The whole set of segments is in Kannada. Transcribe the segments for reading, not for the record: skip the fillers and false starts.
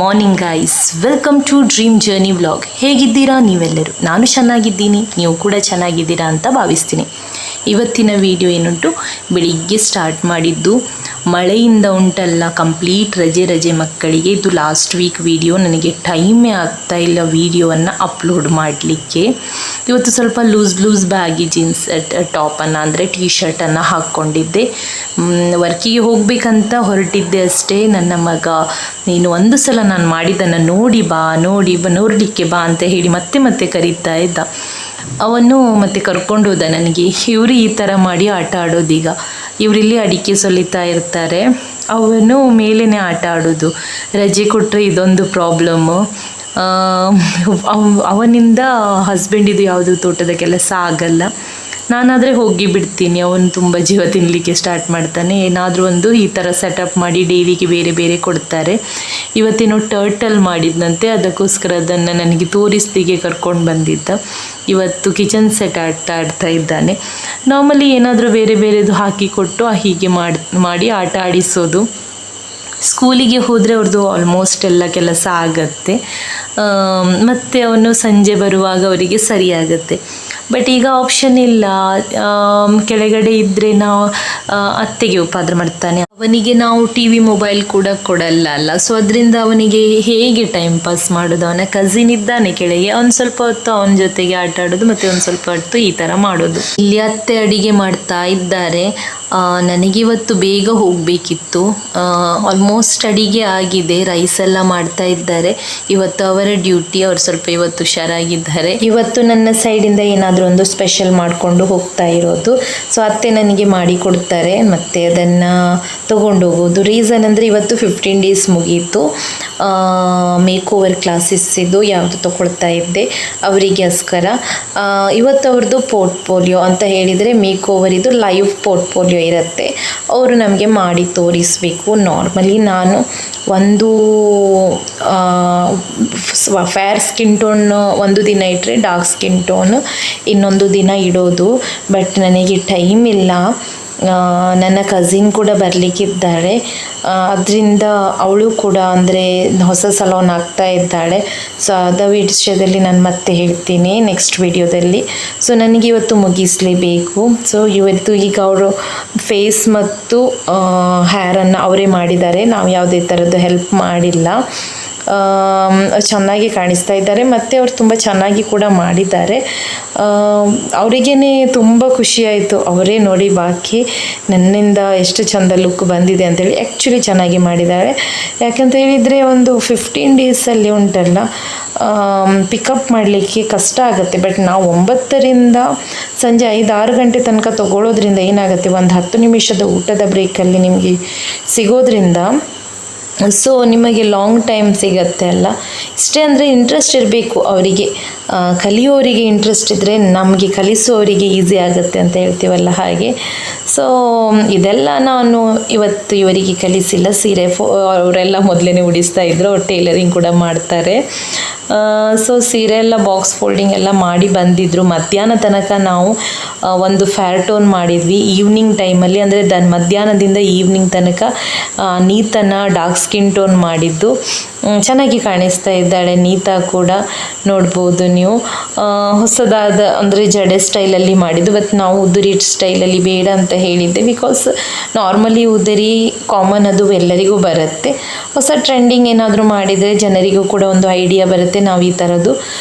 Morning guys, welcome to dream journey vlog. ಹೇಗಿದ್ದೀರಾ ನೀವೆಲ್ಲರೂ? ನಾನು ಚೆನ್ನಾಗಿದ್ದೀನಿ, ನೀವು ಕೂಡ ಚೆನ್ನಾಗಿದ್ದೀರಾ ಅಂತ ಭಾವಿಸ್ತೀನಿ. ಇವತ್ತಿನ ವಿಡಿಯೋ ಏನುಂಟು, ಬೆಳಿಗ್ಗೆ ಸ್ಟಾರ್ಟ್ ಮಾಡಿದ್ದು ಮಳೆಯಿಂದ ಉಂಟಲ್ಲ, ಕಂಪ್ಲೀಟ್ ರಜೆ ಮಕ್ಕಳಿಗೆ. ಇದು ಲಾಸ್ಟ್ ವೀಕ್ ವಿಡಿಯೋ. ನನಗೆ ಟೈಮೇ ಆಗ್ತಾ ಇಲ್ಲ ವಿಡಿಯೋವನ್ನು ಅಪ್ಲೋಡ್ ಮಾಡಲಿಕ್ಕೆ. ಇವತ್ತು ಸ್ವಲ್ಪ ಲೂಸ್ ಬ್ಯಾಗಿ ಜೀನ್ಸ್ ಟಾಪನ್ನು ಅಂದರೆ ಟೀ ಶರ್ಟನ್ನು ಹಾಕ್ಕೊಂಡಿದ್ದೆ. ವರ್ಕಿಗೆ ಹೋಗಬೇಕಂತ ಹೊರಟಿದ್ದೆ ಅಷ್ಟೇ. ನನ್ನ ಮಗ ನೀನು ಒಂದು ಸಲ ನಾನು ಮಾಡಿದ್ದನ್ನು ನೋಡಲಿಕ್ಕೆ ಬಾ ಅಂತ ಹೇಳಿ ಮತ್ತೆ ಕರೀತಾ ಇದ್ದ. ಅವನು ಮತ್ತೆ ಕರ್ಕೊಂಡು ಹೋದ ನನಗೆ. ಇವರು ಈ ಥರ ಮಾಡಿ ಆಟ ಆಡೋದೀಗ. ಇವರಿಲ್ಲಿ ಅಡಿಕೆ ಸೊಲಿತಾ ಇರ್ತಾರೆ, ಅವನು ಮೇಲೇ ಆಟ ಆಡೋದು. ರಜೆ ಕೊಟ್ಟರೆ ಇದೊಂದು ಪ್ರಾಬ್ಲಮ್ಮು. ಅವನಿಂದ ಹಸ್ಬೆಂಡಿದು ಯಾವುದು ತೋಟದ ಕೆಲಸ ಆಗಲ್ಲ. ನಾನಾದರೆ ಹೋಗಿ ಬಿಡ್ತೀನಿ, ಅವನು ತುಂಬ ಜೀವ ತಿನ್ನಲಿಕ್ಕೆ ಸ್ಟಾರ್ಟ್ ಮಾಡ್ತಾನೆ. ಏನಾದರೂ ಒಂದು ಈ ಥರ ಸೆಟಪ್ ಮಾಡಿ ಡೈಲಿಗೆ ಬೇರೆ ಕೊಡ್ತಾರೆ. ಇವತ್ತೇನೋ ಟರ್ಟಲ್ ಮಾಡಿದ್ದಂತೆ, ಅದಕ್ಕೋಸ್ಕರ ಅದನ್ನು ನನಗೆ ತೋರಿಸ್ಲಿಕ್ಕೆ ಕರ್ಕೊಂಡು ಬಂದಿದ್ದ. ಇವತ್ತು ಕಿಚನ್ ಸೆಟ್ ಆಡ್ತಾ ಇದ್ದಾನೆ. ನಾರ್ಮಲಿ ಏನಾದರೂ ಬೇರೆದು ಹಾಕಿಕೊಟ್ಟು ಹೀಗೆ ಮಾಡಿ ಆಟ ಆಡಿಸೋದು. ಸ್ಕೂಲಿಗೆ ಹೋದರೆ ಅವ್ರದ್ದು ಆಲ್ಮೋಸ್ಟ್ ಎಲ್ಲ ಕೆಲಸ ಆಗತ್ತೆ. ಮತ್ತು ಅವನು ಸಂಜೆ ಬರುವಾಗ ಅವರಿಗೆ ಸರಿಯಾಗತ್ತೆ. ಬಟ್ ಈಗ ಆಪ್ಷನ್ ಇಲ್ಲ. ಕೆಳಗಡೆ ಇದ್ದರೆ ನಾವು ಅತ್ತೆಗೆ ಉಪದ್ರ ಮಾಡ್ತಾನೆ. ಅವನಿಗೆ ನಾವು ಟಿ ವಿ ಮೊಬೈಲ್ ಕೂಡ ಕೊಡಲ್ಲ ಅಲ್ಲ. ಸೊ ಅದರಿಂದ ಅವನಿಗೆ ಹೇಗೆ ಟೈಮ್ ಪಾಸ್ ಮಾಡೋದು? ಅವನ ಕಸಿನ್ ಇದ್ದಾನೆ ಕೆಳಗೆ, ಅವ್ನು ಸ್ವಲ್ಪ ಹೊತ್ತು ಅವನ ಜೊತೆಗೆ ಆಟ ಆಡೋದು, ಮತ್ತು ಒಂದು ಸ್ವಲ್ಪ ಹೊತ್ತು ಈ ಥರ ಮಾಡೋದು. ಇಲ್ಲಿ ಅತ್ತೆ ಅಡಿಗೆ ಮಾಡ್ತಾ ಇದ್ದಾರೆ. ನನಗಿವತ್ತು ಬೇಗ ಹೋಗಬೇಕಿತ್ತು. ಆಲ್ಮೋಸ್ಟ್ ಅಡಿಗೆ ಆಗಿದೆ, ರೈಸ್ ಎಲ್ಲ ಮಾಡ್ತಾ ಇದ್ದಾರೆ. ಇವತ್ತು ಅವರ ಡ್ಯೂಟಿ. ಅವ್ರು ಸ್ವಲ್ಪ ಇವತ್ತು ಹುಷಾರಾಗಿದ್ದಾರೆ. ಇವತ್ತು ನನ್ನ ಸೈಡಿಂದ ಏನಾದರೂ ಒಂದು ಸ್ಪೆಷಲ್ ಮಾಡಿಕೊಂಡು ಹೋಗ್ತಾ ಇರೋದು. ಸೊ ಅತ್ತೆ ನನಗೆ ಮಾಡಿ ಕೊಡ್ತಾರೆ, ಮತ್ತು ಅದನ್ನು ತೊಗೊಂಡು ಹೋಗೋದು. ರೀಸನ್ ಅಂದರೆ ಇವತ್ತು 15 ಡೇಸ್ ಮುಗೀತು. ಮೇಕ್ ಓವರ್ ಕ್ಲಾಸಸ್ ಇದು ಯಾವುದು ತೊಗೊಳ್ತಾ ಇದ್ದೆ ಅವರಿಗೋಸ್ಕರ. ಇವತ್ತು ಅವ್ರದ್ದು ಪೋರ್ಟ್ಫೋಲಿಯೋ ಅಂತ ಹೇಳಿದರೆ, ಮೇಕ್ ಓವರ್ ಇದು ಲೈವ್ ಪೋರ್ಟ್ಫೋಲಿಯೋ ಇರುತ್ತೆ. ಅವರು ನಮಗೆ ಮಾಡಿ ತೋರಿಸಬೇಕು. ನಾರ್ಮಲಿ ನಾನು ಒಂದು ಫೇರ್ ಸ್ಕಿನ್ ಟೋನ್ ಒಂದು ದಿನ ಇಟ್ಟರೆ ಡಾರ್ಕ್ ಸ್ಕಿನ್ ಟೋನ್ ಇನ್ನೊಂದು ದಿನ ಇಡೋದು. ಬಟ್ ನನಗೆ ಟೈಮ್ ಇಲ್ಲ. ನನ್ನ ಕಸಿನ್ ಕೂಡ ಬರಲಿಕ್ಕಿದ್ದಾಳೆ. ಅದರಿಂದ ಅವಳು ಕೂಡ ಅಂದರೆ ಹೊಸ ಸಲೂನ್ ಆಗ್ತಾ ಇದ್ದಾಳೆ. ಸೊ ಅದ ವಿಷಯದಲ್ಲಿ ನಾನು ಮತ್ತೆ ಹೇಳ್ತೀನಿ ನೆಕ್ಸ್ಟ್ ವಿಡಿಯೋದಲ್ಲಿ. ಸೊ ನನಗೆ ಇವತ್ತು ಮುಗಿಸಲೇಬೇಕು. ಸೊ ಇವತ್ತು ಈಗ ಅವರು ಫೇಸ್ ಮತ್ತು ಹೇರನ್ನು ಅವರೇ ಮಾಡಿದ್ದಾರೆ. ನಾವು ಯಾವುದೇ ಥರದ್ದು ಹೆಲ್ಪ್ ಮಾಡಿಲ್ಲ. ಚೆನ್ನಾಗಿ ಕಾಣಿಸ್ತಾ ಇದ್ದಾರೆ, ಮತ್ತು ಅವ್ರು ತುಂಬ ಚೆನ್ನಾಗಿ ಕೂಡ ಮಾಡಿದ್ದಾರೆ. ಅವರಿಗೇ ತುಂಬ ಖುಷಿಯಾಯಿತು. ಅವರೇ ನೋಡಿ ಬಾಕಿ ನನ್ನಿಂದ ಎಷ್ಟು ಚೆಂದ ಲುಕ್ ಬಂದಿದೆ ಅಂತೇಳಿ. ಆ್ಯಕ್ಚುಲಿ ಚೆನ್ನಾಗಿ ಮಾಡಿದ್ದಾರೆ. ಯಾಕಂತ ಹೇಳಿದರೆ ಒಂದು 15 ಡೇಸಲ್ಲಿ ಉಂಟಲ್ಲ, ಪಿಕಪ್ ಮಾಡಲಿಕ್ಕೆ ಕಷ್ಟ ಆಗುತ್ತೆ. ಬಟ್ ನಾವು 9ರಿಂದ ಸಂಜೆ 5-6 ಗಂಟೆ ತನಕ ತೊಗೊಳ್ಳೋದ್ರಿಂದ ಏನಾಗುತ್ತೆ, ಒಂದು 10 ನಿಮಿಷದ ಊಟದ ಬ್ರೇಕಲ್ಲಿ ನಿಮಗೆ ಸಿಗೋದ್ರಿಂದ ಸೊ ನಿಮಗೆ ಲಾಂಗ್ ಟೈಮ್ ಸಿಗತ್ತೆ ಅಲ್ಲ. ಇಷ್ಟೇ ಅಂದರೆ ಇಂಟ್ರೆಸ್ಟ್ ಇರಬೇಕು ಅವರಿಗೆ. ಕಲಿಯೋರಿಗೆ ಇಂಟ್ರೆಸ್ಟ್ ಇದ್ದರೆ ನಮಗೆ ಕಲಿಸೋರಿಗೆ ಈಸಿ ಆಗುತ್ತೆ ಅಂತ ಹೇಳ್ತೀವಲ್ಲ, ಹಾಗೆ. ಸೊ ಇದೆಲ್ಲ ನಾನು ಇವತ್ತು ಇವರಿಗೆ ಕಲಿಸಿಲ್ಲ. ಸೀರೆ ಅವರೆಲ್ಲ ಮೊದಲೇ ಉಡಿಸ್ತಾ ಇದ್ದರು, ಟೇಲರಿಂಗ್ ಕೂಡ ಮಾಡ್ತಾರೆ. ಸೊ ಸೀರೆ ಎಲ್ಲ ಬಾಕ್ಸ್ ಫೋಲ್ಡಿಂಗ್ ಎಲ್ಲ ಮಾಡಿ ಬಂದಿದ್ದರು. ಮಧ್ಯಾಹ್ನ ತನಕ ನಾವು ಒಂದು ಫೇರ್ ಟೋನ್ ಮಾಡಿದ್ವಿ ಈವ್ನಿಂಗ್ ಟೈಮಲ್ಲಿ. ಅಂದರೆ ಮಧ್ಯಾಹ್ನದಿಂದ ಈವ್ನಿಂಗ್ ತನಕ ನೀತನ್ನು ಡಾರ್ಕ್ ಸ್ಕಿನ್ ಟೋನ್ ಮಾಡಿದ್ದು. ಚೆನ್ನಾಗಿ ಕಾಣಿಸ್ತಾ ಇದ್ದಾಳೆ ನೀತಾ ಕೂಡ, ನೋಡ್ಬೋದು ನೀವು. ಹೊಸದಾದ ಅಂದರೆ ಜಡೆ ಸ್ಟೈಲಲ್ಲಿ ಮಾಡಿದ್ದು. ಬಟ್ ನಾವು ಉದುರಿ ಸ್ಟೈಲಲ್ಲಿ ಬೇಡ ಅಂತ ಹೇಳಿದ್ದೆ. ಬಿಕಾಸ್ ನಾರ್ಮಲಿ ಉದುರಿ ಕಾಮನ್, ಅದು ಎಲ್ಲರಿಗೂ ಬರುತ್ತೆ. ಹೊಸ ಟ್ರೆಂಡಿಂಗ್ ಏನಾದರೂ ಮಾಡಿದರೆ ಜನರಿಗೂ ಕೂಡ ಒಂದು ಐಡಿಯಾ ಬರುತ್ತೆ, ನಾವು ಈ ಥರದ್ದು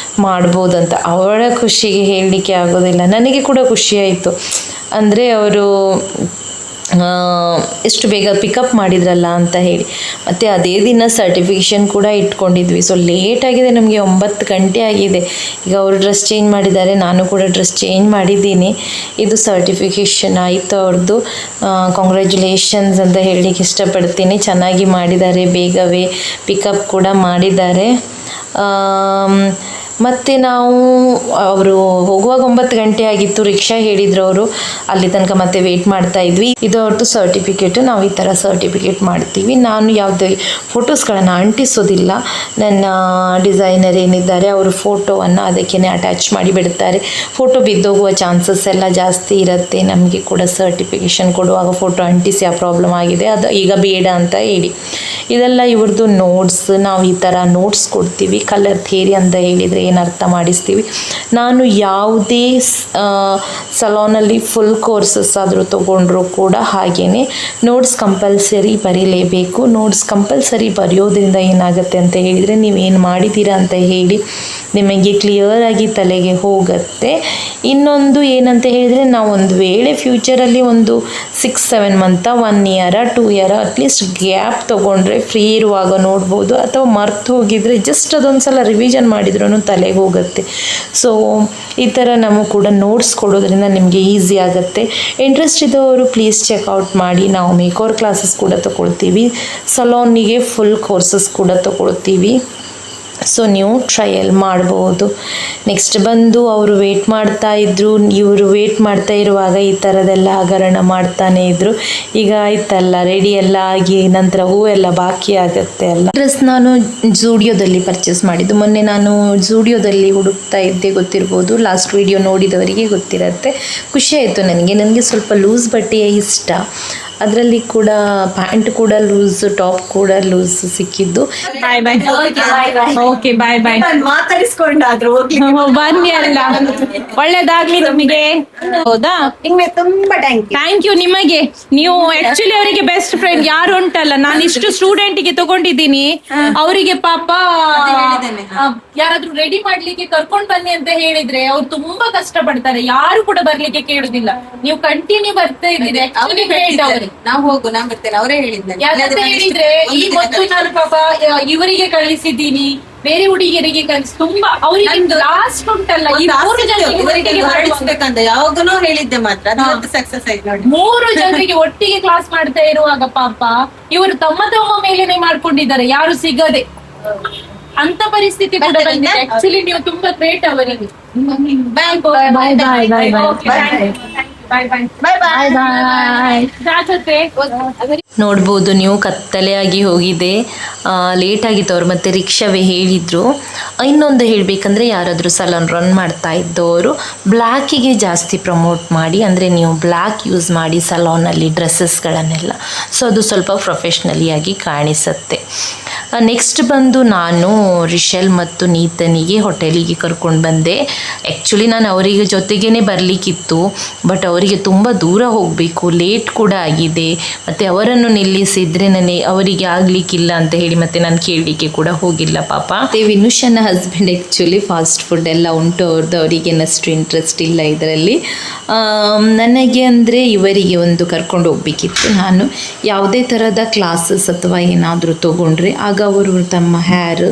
ಮಾಡ್ಬೋದಂತ. ಅವಳ ಖುಷಿಗೆ ಹೇಳಲಿಕ್ಕೆ ಆಗೋದಿಲ್ಲ. ನನಗೆ ಕೂಡ ಖುಷಿಯಾಯಿತು. ಅಂದರೆ ಅವರು ಎಷ್ಟು ಬೇಗ ಪಿಕಪ್ ಮಾಡಿದ್ರಲ್ಲ ಅಂತ ಹೇಳಿ. ಮತ್ತು ಅದೇ ದಿನ ಸರ್ಟಿಫಿಕೇಷನ್ ಕೂಡ ಇಟ್ಕೊಂಡಿದ್ವಿ. ಸೊ ಲೇಟಾಗಿದೆ, ನಮಗೆ 9 ಗಂಟೆ ಆಗಿದೆ. ಈಗ ಅವರು ಡ್ರೆಸ್ ಚೇಂಜ್ ಮಾಡಿದ್ದಾರೆ, ನಾನು ಕೂಡ ಡ್ರೆಸ್ ಚೇಂಜ್ ಮಾಡಿದ್ದೀನಿ. ಇದು ಸರ್ಟಿಫಿಕೇಷನ್ ಆಯಿತು ಅವ್ರದ್ದು. ಕಾಂಗ್ರ್ಯಾಚುಲೇಷನ್ಸ್ ಅಂತ ಹೇಳಲಿಕ್ಕೆ ಇಷ್ಟಪಡ್ತೀನಿ. ಚೆನ್ನಾಗಿ ಮಾಡಿದ್ದಾರೆ, ಬೇಗವೇ ಪಿಕಪ್ ಕೂಡ ಮಾಡಿದ್ದಾರೆ. ಮತ್ತು ನಾವು ಅವರು ಹೋಗುವಾಗ 9 ಗಂಟೆ ಆಗಿತ್ತು, ರಿಕ್ಷಾ ಹೇಳಿದ್ರು ಅವರು, ಅಲ್ಲಿ ತನಕ ಮತ್ತೆ ವೆಯ್ಟ್ ಮಾಡ್ತಾ ಇದ್ವಿ. ಇದು ಅವ್ರದ್ದು ಸರ್ಟಿಫಿಕೇಟ್. ನಾವು ಈ ಥರ ಸರ್ಟಿಫಿಕೇಟ್ ಮಾಡ್ತೀವಿ. ನಾನು ಯಾವುದೇ ಫೋಟೋಸ್ಗಳನ್ನು ಅಂಟಿಸೋದಿಲ್ಲ. ನನ್ನ ಡಿಸೈನರ್ ಏನಿದ್ದಾರೆ ಅವರು ಫೋಟೋವನ್ನು ಅದಕ್ಕೇ ಅಟ್ಯಾಚ್ ಮಾಡಿ ಬಿಡ್ತಾರೆ. ಫೋಟೋ ಬಿದ್ದೋಗುವ ಚಾನ್ಸಸ್ ಎಲ್ಲ ಜಾಸ್ತಿ ಇರುತ್ತೆ. ನಮಗೆ ಕೂಡ ಸರ್ಟಿಫಿಕೇಷನ್ ಕೊಡುವಾಗ ಫೋಟೋ ಅಂಟಿಸಿ ಆ ಪ್ರಾಬ್ಲಮ್ ಆಗಿದೆ, ಅದು ಈಗ ಬೇಡ ಅಂತ ಹೇಳಿ. ಇದೆಲ್ಲ ಇವ್ರದ್ದು ನೋಟ್ಸ್. ನಾವು ಈ ಥರ ನೋಟ್ಸ್ ಕೊಡ್ತೀವಿ. ಕಲರ್ ಥಿಯರಿ ಅಂತ ಹೇಳಿದರೆ ಏನು ಅರ್ಥ ಮಾಡಿಸ್ತೀವಿ. ನಾನು ಯಾವುದೇ ಸಲೂನಲ್ಲಿ ಫುಲ್ ಕೋರ್ಸಸ್ ಆದರೂ ತೊಗೊಂಡ್ರೂ ಕೂಡ ಹಾಗೆಯೇ ನೋಟ್ಸ್ ಕಂಪಲ್ಸರಿ ಬರೀಲೇಬೇಕು. ನೋಟ್ಸ್ ಕಂಪಲ್ಸರಿ ಬರೆಯೋದ್ರಿಂದ ಏನಾಗುತ್ತೆ ಅಂತ ಹೇಳಿದರೆ, ನೀವೇನು ಮಾಡಿದ್ದೀರಾ ಅಂತ ಹೇಳಿ ನಿಮಗೆ ಕ್ಲಿಯರಾಗಿ ತಲೆಗೆ ಹೋಗುತ್ತೆ. ಇನ್ನೊಂದು ಏನಂತ ಹೇಳಿದರೆ, ನಾವು ಒಂದು ವೇಳೆ ಫ್ಯೂಚರಲ್ಲಿ ಒಂದು 6-7 ಮಂತ 1 ಇಯರ 2 ಇಯರ ಅಟ್ಲೀಸ್ಟ್ ಗ್ಯಾಪ್ ತೊಗೊಂಡ್ರೆ ಫ್ರೀ ಇರುವಾಗ ನೋಡ್ಬೋದು, ಅಥವಾ ಮರ್ತು ಹೋಗಿದರೆ ಜಸ್ಟ್ ಅದೊಂದು ಸಲ ರಿವಿಷನ್ ಮಾಡಿದ್ರೂ ತಲೆಗೆ ಹೋಗುತ್ತೆ. ಸೊ ಈ ಥರ ನಮಗೆ ಕೂಡ ನೋಟ್ಸ್ ಕೊಡೋದ್ರಿಂದ ನಿಮಗೆ ಈಸಿ ಆಗುತ್ತೆ. ಇಂಟ್ರೆಸ್ಟ್ ಇದ್ದವರು ಪ್ಲೀಸ್ ಚೆಕ್ಔಟ್ ಮಾಡಿ. ನಾವು ಮೇಕೋವರ್ ಕ್ಲಾಸಸ್ ಕೂಡ ತೊಗೊಳ್ತೀವಿ, ಸಲೂನಿಗೆ ಫುಲ್ ಕೋರ್ಸಸ್ ಕೂಡ ತೊಗೊಳ್ತೀವಿ. ಸೊ ನೀವು ಟ್ರಯಲ್ ಮಾಡ್ಬೋದು. ನೆಕ್ಸ್ಟ್ ಬಂದು ಅವರು ವೇಟ್ ಮಾಡ್ತಾ ಇದ್ದರು. ಇವರು ವೇಟ್ ಮಾಡ್ತಾ ಇರುವಾಗ ಈ ಥರದೆಲ್ಲ ಹಗರಣ ಮಾಡ್ತಾನೆ ಇದ್ದರು. ಈಗ ಆಯ್ತಲ್ಲ, ರೆಡಿ ಎಲ್ಲ ಆಗಿ ನಂತರ ಹೂವೆಲ್ಲ ಬಾಕಿ ಆಗುತ್ತೆ ಅಲ್ಲ. ಡ್ರೆಸ್ ನಾನು ಝೂಡಿಯೋದಲ್ಲಿ ಪರ್ಚೇಸ್ ಮಾಡಿದ್ದು. ಮೊನ್ನೆ ನಾನು ಝೂಡಿಯೋದಲ್ಲಿ ಹುಡುಕ್ತಾ ಇದ್ದೆ, ಗೊತ್ತಿರ್ಬೋದು. ಲಾಸ್ಟ್ ವಿಡಿಯೋ ನೋಡಿದವರಿಗೆ ಗೊತ್ತಿರುತ್ತೆ. ಖುಷಿ ಆಯಿತು ನನಗೆ ಸ್ವಲ್ಪ ಲೂಸ್ ಬಟ್ಟೆಯೇ ಇಷ್ಟ. ಅದರಲ್ಲಿ ಕೂಡ ಪ್ಯಾಂಟ್ ಕೂಡ ಲೂಸ್, ಟಾಪ್ ಕೂಡ ಲೂಸ್ ಸಿಕ್ಕಿದ್ದು. ಓಕೆ ಬಾಯ್ ಬಾಯ್. ಮಾತಾಡಿಸ್ಕೊಂಡಾದ್ರು ಬನ್ನಿ ಅಲ್ಲ, ಒಳ್ಳೇದಾಗ್ಲಿ ನಿಮಗೆ. ಹೌದಾ, ನಿಮ್ಗೆ ತುಂಬಾ ಥ್ಯಾಂಕ್ ಯು ನಿಮಗೆ. ನೀವು ಆಕ್ಚುಲಿ ಅವರಿಗೆ ಬೆಸ್ಟ್ ಫ್ರೆಂಡ್ ಯಾರು ಉಂಟಲ್ಲ, ನಾನು ಇಷ್ಟು ಸ್ಟೂಡೆಂಟ್ಗೆ ತಗೊಂಡಿದ್ದೀನಿ. ಅವರಿಗೆ ಪಾಪ ಯಾರಾದ್ರೂ ರೆಡಿ ಮಾಡ್ಲಿಕ್ಕೆ ಕರ್ಕೊಂಡ್ ಬನ್ನಿ ಅಂತ ಹೇಳಿದ್ರೆ ಅವ್ರು ತುಂಬಾ ಕಷ್ಟ ಪಡ್ತಾರೆ. ಯಾರು ಕೂಡ ಬರ್ಲಿಕ್ಕೆ ಕೇಳುದಿಲ್ಲ. ನೀವು ಕಂಟಿನ್ಯೂ ಬರ್ತಾ ಇದ್ದೀರಿ. ಆಕ್ಚುಲಿ ಗ್ರೇಟ್ ಅವರು. ನಾವು ಹೋಗು, ನಾನ್ ಬರ್ತೇನೆ, ಅವರೇ ಹೇಳಿದ್ದಾರೆ. ಯಾಕಂತ ಹೇಳಿದ್ರೆ ಈ ಮೊದಲು ನಾನು ಪಾಪ ಇವರಿಗೆ ಕಳಿಸಿದ್ದೀನಿ, ಬೇರೆ ಹುಡುಗಿಯರಿಗೆ ಕಳಿಸಿ ತುಂಬಾ ಅವರಿಗೆ ಲಾಸ್ಟ್ ಉಂಟಲ್ಲ ಈ 3 ಜನರಿಗೆ ಯಾವಾಗನೂ ಹೇಳಿದ್ದೆ, ಮಾತ್ರ ಸಕ್ಸಸ್ ಆಯ್ತು ನೋಡಿ. 3 ಜನರಿಗೆ ಒಟ್ಟಿಗೆ ಕ್ಲಾಸ್ ಮಾಡ್ತಾ ಇರುವಾಗ ಪಾಪ ಇವರು ತಮ್ಮ ಮೇಲೆನೆ ಮಾಡ್ಕೊಂಡಿದ್ದಾರೆ, ಯಾರು ಸಿಗದೆ. ಅಂತ ಪರಿಸ್ಥಿತಿ ಕೂಡ ಬಂದಿದೆ. ಆಕ್ಚುಲಿ ನೀವು ತುಂಬಾ ಗ್ರೇಟ್ ಅವರಿಗೆ. ಬಾಯ್ ಬಾಯ್ ಬಾಯ್ ಬಾಯ್ ನೋಡ್ಬೋದು ನೀವು, ಕತ್ತಲೆಯಾಗಿ ಹೋಗಿದೆ, ಲೇಟ್ ಆಗಿತ್ತು. ಅವ್ರು ಮತ್ತೆ ರಿಕ್ಷಾವೇ ಹೇಳಿದರು. ಇನ್ನೊಂದು ಹೇಳಬೇಕಂದ್ರೆ, ಯಾರಾದರೂ ಸಲೂನ್ ರನ್ ಮಾಡ್ತಾ ಇದ್ದವರು ಬ್ಲ್ಯಾಕಿಗೆ ಜಾಸ್ತಿ ಪ್ರಮೋಟ್ ಮಾಡಿ. ಅಂದರೆ ನೀವು ಬ್ಲ್ಯಾಕ್ ಯೂಸ್ ಮಾಡಿ ಸಲೂನಲ್ಲಿ ಡ್ರೆಸ್ಸಸ್ಗಳನ್ನೆಲ್ಲ. ಸೊ ಅದು ಸ್ವಲ್ಪ ಪ್ರೊಫೆಷ್ನಲಿಯಾಗಿ ಕಾಣಿಸುತ್ತೆ. ನೆಕ್ಸ್ಟ್ ಬಂದು ನಾನು ರಿಷಲ್ ಮತ್ತು ನೀತನಿಗೆ ಹೋಟೆಲಿಗೆ ಕರ್ಕೊಂಡು ಬಂದೆ. ಆ್ಯಕ್ಚುಲಿ ನಾನು ಅವರಿಗೆ ಜೊತೆಗೇ ಬರಲಿಕ್ಕಿತ್ತು, ಬಟ್ ಅವರಿಗೆ ತುಂಬ ದೂರ ಹೋಗಬೇಕು, ಲೇಟ್ ಕೂಡ ಆಗಿದೆ. ಮತ್ತು ಅವರನ್ನು ನಿಲ್ಲಿಸಿದರೆ ಅವರಿಗೆ ಆಗಲಿಕ್ಕಿಲ್ಲ ಅಂತ ಹೇಳಿ ಮತ್ತೆ ನಾನು ಕೇಳಲಿಕ್ಕೆ ಕೂಡ ಹೋಗಿಲ್ಲ ಪಾಪ. ಮತ್ತು ವಿನುಷನ ಹಸ್ಬೆಂಡ್ ಆ್ಯಕ್ಚುಲಿ ಫಾಸ್ಟ್ ಫುಡ್ ಎಲ್ಲ ಉಂಟು ಅವ್ರದ್ದು, ಅವರಿಗೇನಷ್ಟು ಇಂಟ್ರೆಸ್ಟ್ ಇಲ್ಲ ಇದರಲ್ಲಿ. ನನಗೆ ಅಂದರೆ ಇವರಿಗೆ ಒಂದು ಕರ್ಕೊಂಡು ಹೋಗ್ಬೇಕಿತ್ತು. ನಾನು ಯಾವುದೇ ಥರದ ಕ್ಲಾಸಸ್ ಅಥವಾ ಏನಾದರೂ ತೊಗೊಂಡ್ರೆ ಆಗ ಅವರು ತಮ್ಮ ಹೇರ್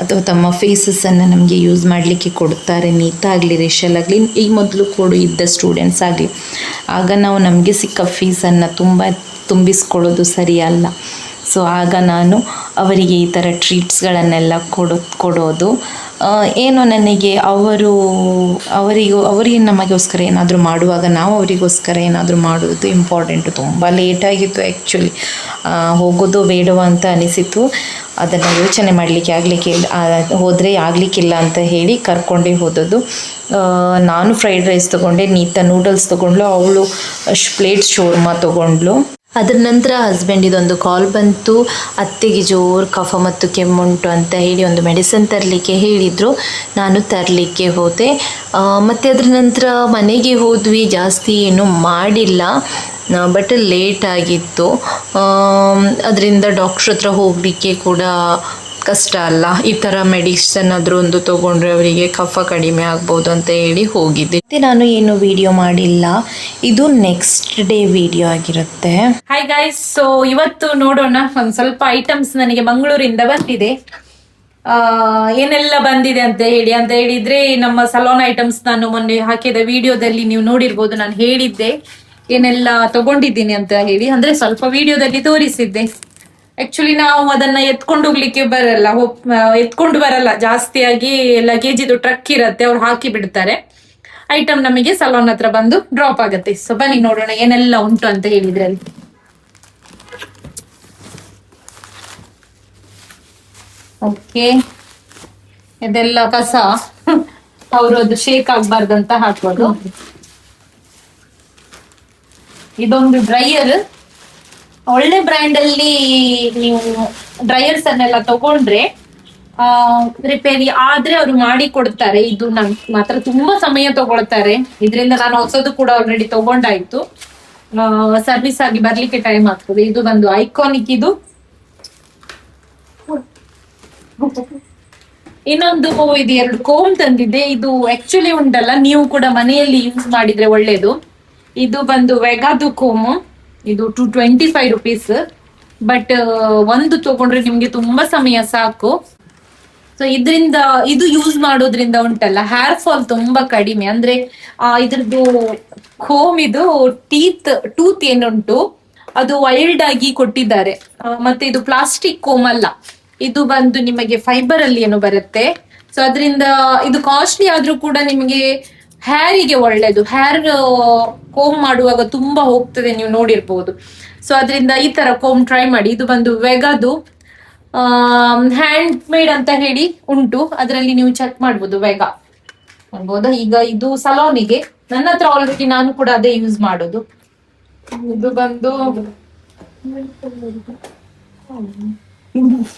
ಅಥವಾ ತಮ್ಮ ಫೇಸಸನ್ನು ನಮಗೆ ಯೂಸ್ ಮಾಡಲಿಕ್ಕೆ ಕೊಡ್ತಾರೆ. ನೀತಾಗಲಿ ರಿಷಲ್ ಆಗಲಿ, ಈ ಮೊದಲು ಕೂಡ ಇದ್ದ ಸ್ಟೂಡೆಂಟ್ಸ್ ಆಗಲಿ. ಆಗ ನಾವು ನಮಗೆ ಸಿಕ್ಕ ಫೀಸನ್ನು ತುಂಬಿಸ್ಕೊಳ್ಳೋದು ಸರಿಯಲ್ಲ. ಸೊ ಆಗ ನಾನು ಅವರಿಗೆ ಈ ಥರ ಟ್ರೀಟ್ಸ್ಗಳನ್ನೆಲ್ಲ ಕೊಡೋದು. ಏನೋ ನನಗೆ ಅವರಿಗೆ ನಮಗೋಸ್ಕರ ಏನಾದರೂ ಮಾಡುವಾಗ ನಾವು ಅವರಿಗೋಸ್ಕರ ಏನಾದರೂ ಮಾಡೋದು ಇಂಪಾರ್ಟೆಂಟು. ತುಂಬ ಲೇಟಾಗಿತ್ತು ಆ್ಯಕ್ಚುಲಿ. ಹೋಗೋದು ಬೇಡವ ಅಂತ ಅನಿಸಿತು. ಅದನ್ನು ಯೋಚನೆ ಮಾಡಲಿಕ್ಕೆ ಹೋದರೆ ಆಗಲಿಕ್ಕಿಲ್ಲ ಅಂತ ಹೇಳಿ ಕರ್ಕೊಂಡೇ ಹೋದದ್ದು. ನಾನು ಫ್ರೈಡ್ ರೈಸ್ ತೊಗೊಂಡೆ, ನೀತಾ ನೂಡಲ್ಸ್ ತೊಗೊಂಡ್ಲು, ಅವಳು ಪ್ಲೇಟ್ ಶೋರ್ಮಾ ತೊಗೊಂಡ್ಲು. ಅದರ ನಂತರ ಹಸ್ಬೆಂಡಿದೊಂದು ಕಾಲ್ ಬಂತು. ಅತ್ತೆಗೆ ಜೋರು ಕಫ ಮತ್ತು ಕೆಮ್ಮುಂಟು ಅಂತ ಹೇಳಿ ಒಂದು ಮೆಡಿಸಿನ್ ತರಲಿಕ್ಕೆ ಹೇಳಿದರು. ನಾನು ತರಲಿಕ್ಕೆ ಹೋದೆ. ಮತ್ತು ಅದರ ನಂತರ ಮನೆಗೆ ಹೋದ್ವಿ. ಜಾಸ್ತಿ ಏನೂ ಮಾಡಿಲ್ಲ, ಬಟ್ ಲೇಟ್ ಆಗಿತ್ತು. ಅದರಿಂದ ಡಾಕ್ಟ್ರ್ ಹತ್ರ ಹೋಗಲಿಕ್ಕೆ ಕೂಡ ಕಷ್ಟ ಅಲ್ಲ. ಈ ಥರ ಮೆಡಿಸಿನ್ ಆದರೂ ಒಂದು ತೊಗೊಂಡ್ರೆ ಅವರಿಗೆ ಕಫ ಕಡಿಮೆ ಆಗ್ಬೋದು ಅಂತ ಹೇಳಿ ಹೋಗಿದ್ದೆ. ಮತ್ತು ನಾನು ಏನು ವಿಡಿಯೋ ಮಾಡಿಲ್ಲ, ಇದು ನೆಕ್ಸ್ಟ್ ಡೇ ವಿಡಿಯೋ ಆಗಿರುತ್ತೆ. ಹಾಯ್ ಗೈಸ್, ಸೊ ಇವತ್ತು ನೋಡೋಣ ಒಂದು ಸ್ವಲ್ಪ ಐಟಮ್ಸ್ ನನಗೆ ಮಂಗಳೂರಿಂದ ಬಂದಿದೆ. ಏನೆಲ್ಲ ಬಂದಿದೆ ಅಂತ ಹೇಳಿದ್ರೆ ನಮ್ಮ ಸಲೂನ್ ಐಟಮ್ಸ್ ನಾನು ಮೊನ್ನೆ ಹಾಕಿದ ವಿಡಿಯೋದಲ್ಲಿ ನೀವು ನೋಡಿರ್ಬೋದು. ನಾನು ಹೇಳಿದ್ದೆ ಏನೆಲ್ಲ ತಗೊಂಡಿದ್ದೀನಿ ಅಂತ ಹೇಳಿ, ಅಂದ್ರೆ ಸ್ವಲ್ಪ ವಿಡಿಯೋದಲ್ಲಿ ತೋರಿಸಿದ್ದೆ. ಆಕ್ಚುಲಿ ನಾವು ಅದನ್ನ ಎತ್ಕೊಂಡು ಹೋಗ್ಲಿಕ್ಕೆ ಬರಲ್ಲ, ಎತ್ಕೊಂಡು ಬರಲ್ಲ, ಜಾಸ್ತಿಯಾಗಿ ಲಗೇಜ್ ಇದು ಟ್ರಕ್ ಇರತ್ತೆ, ಅವ್ರು ಹಾಕಿ ಬಿಡ್ತಾರೆ. ಐಟಮ್ ನಮಗೆ ಸಲೂನ್ ಹತ್ರ ಬಂದು ಡ್ರಾಪ್ ಆಗುತ್ತೆ. ಸೊ ಬನ್ನಿ ನೋಡೋಣ ಏನೆಲ್ಲ ಉಂಟು ಅಂತ ಹೇಳಿದ್ರೆ ಅಲ್ಲಿ. ಓಕೆ, ಇದೆಲ್ಲ ಕಸ ಅವರು ಅದು ಶೇಕ್ ಆಗ್ಬಾರ್ದಂತ ಹಾಕೋದು. ಇದೊಂದು ಡ್ರೈಯರ್, ಒಳ್ಳೆ ಬ್ರ್ಯಾಂಡ್ ಅಲ್ಲಿ ನೀವು ಡ್ರೈಯರ್ಸ್ ಅನ್ನೆಲ್ಲ ತಗೊಂಡ್ರೆ ರಿಪೇರಿ ಆದ್ರೆ ಅವರು ಮಾಡಿ ಕೊಡ್ತಾರೆ. ಇದು ನನ್ ಮಾತ್ರ ತುಂಬಾ ಸಮಯ ತಗೊಳ್ತಾರೆ. ಇದರಿಂದ ನಾನು ಹೊಸದು ಕೂಡ ಆಲ್ರೆಡಿ ತಗೊಂಡಾಯ್ತು, ಸರ್ವಿಸ್ ಆಗಿ ಬರ್ಲಿಕ್ಕೆ ಟೈಮ್ ಆಗ್ತದೆ. ಇದು ಬಂದು ಐಕಾನಿಕ್. ಇದು ಇನ್ನೊಂದು ಇದು 2 ಕೋಮ್ ತಂದಿದೆ. ಇದು ಆಕ್ಚುಲಿ ಉಂಟಲ್ಲ, ನೀವು ಕೂಡ ಮನೆಯಲ್ಲಿ ಯೂಸ್ ಮಾಡಿದ್ರೆ ಒಳ್ಳೇದು. ಇದು ಬಂದು ವೆಗಾದು ಕೋಮ್. ಇದು 225 ರುಪೀಸ್. ಬಟ್ ಒಂದು ತಗೊಂಡ್ರೆ ನಿಮ್ಗೆ ತುಂಬಾ ಸಮಯ ಸಾಕು. ಸೊ ಇದರಿಂದ ಇದು ಯೂಸ್ ಮಾಡೋದ್ರಿಂದ ಉಂಟಲ್ಲ ಹೇರ್ ಫಾಲ್ ತುಂಬಾ ಕಡಿಮೆ. ಅಂದ್ರೆ ಇದ್ರದ್ದು ಕೋಮ್ ಇದು ಟೂತ್ ಏನುಂಟು ಅದು ವೈಲ್ಡ್ ಆಗಿ ಕೊಟ್ಟಿದ್ದಾರೆ. ಮತ್ತೆ ಇದು ಪ್ಲಾಸ್ಟಿಕ್ ಕೋಮ್ ಅಲ್ಲ, ಇದು ಬಂದು ನಿಮಗೆ ಫೈಬರ್ ಅಲ್ಲಿ ಏನು ಬರುತ್ತೆ. ಸೊ ಅದರಿಂದ ಇದು ಕಾಸ್ಟ್ಲಿ ಆದ್ರೂ ಕೂಡ ನಿಮಗೆ ಹೇರಿಗೆ ಒಳ್ಳೇದು. ಹೇರ್ ಕೋಮ್ ಮಾಡುವಾಗ ತುಂಬಾ ಹೋಗ್ತದೆ, ನೀವು ನೋಡಿರ್ಬೋದು. ಸೊ ಅದರಿಂದ ಈ ತರ ಕೋಮ್ ಟ್ರೈ ಮಾಡಿ. ಇದು ಬಂದು ವೆಗಾದು ಹ್ಯಾಂಡ್ ಮೇಡ್ ಅಂತ ಹೇಳಿ ಉಂಟು, ಅದರಲ್ಲಿ ನೀವು ಚೆಕ್ ಮಾಡ್ಬೋದು. ವೆಗಾ ಅನ್ಬೋದಾ. ಈಗ ಇದು ಸಲೋನಿಗೆ ನನ್ನ ಹತ್ರ ಆಲ್ರೆಡಿ, ನಾನು ಕೂಡ ಅದೇ ಯೂಸ್ ಮಾಡೋದು. ಇದು ಬಂದು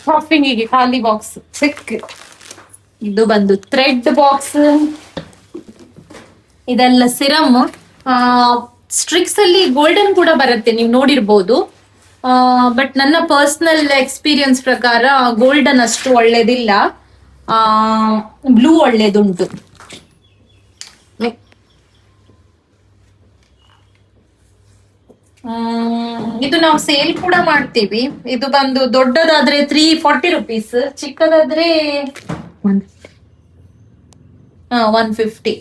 ಶಾಪಿಂಗಿಗೆ ಖಾಲಿ ಬಾಕ್ಸ್ ಚಿಕ್. ಇದು ಬಂದು ಥ್ರೆಡ್ ಬಾಕ್ಸ್. ಇದೆಲ್ಲ ಸಿರಮ್. ಸ್ಟ್ರಿಕ್ಸ್ ಅಲ್ಲಿ ಗೋಲ್ಡನ್ ಕೂಡ ಬರುತ್ತೆ, ನೀವು ನೋಡಿರ್ಬೋದು. ಬಟ್ ನನ್ನ ಪರ್ಸನಲ್ ಎಕ್ಸ್ಪೀರಿಯನ್ಸ್ ಪ್ರಕಾರ ಗೋಲ್ಡನ್ ಅಷ್ಟು ಒಳ್ಳೇದಿಲ್ಲ, ಬ್ಲೂ ಒಳ್ಳೇದುಂಟು. ಇದು ನಾವು ಸೇಲ್ ಕೂಡ ಮಾಡ್ತೀವಿ. ಇದು ಬಂದು ದೊಡ್ಡದಾದ್ರೆ 340 ರುಪೀಸ್, ಚಿಕ್ಕದಾದ್ರೆ 150.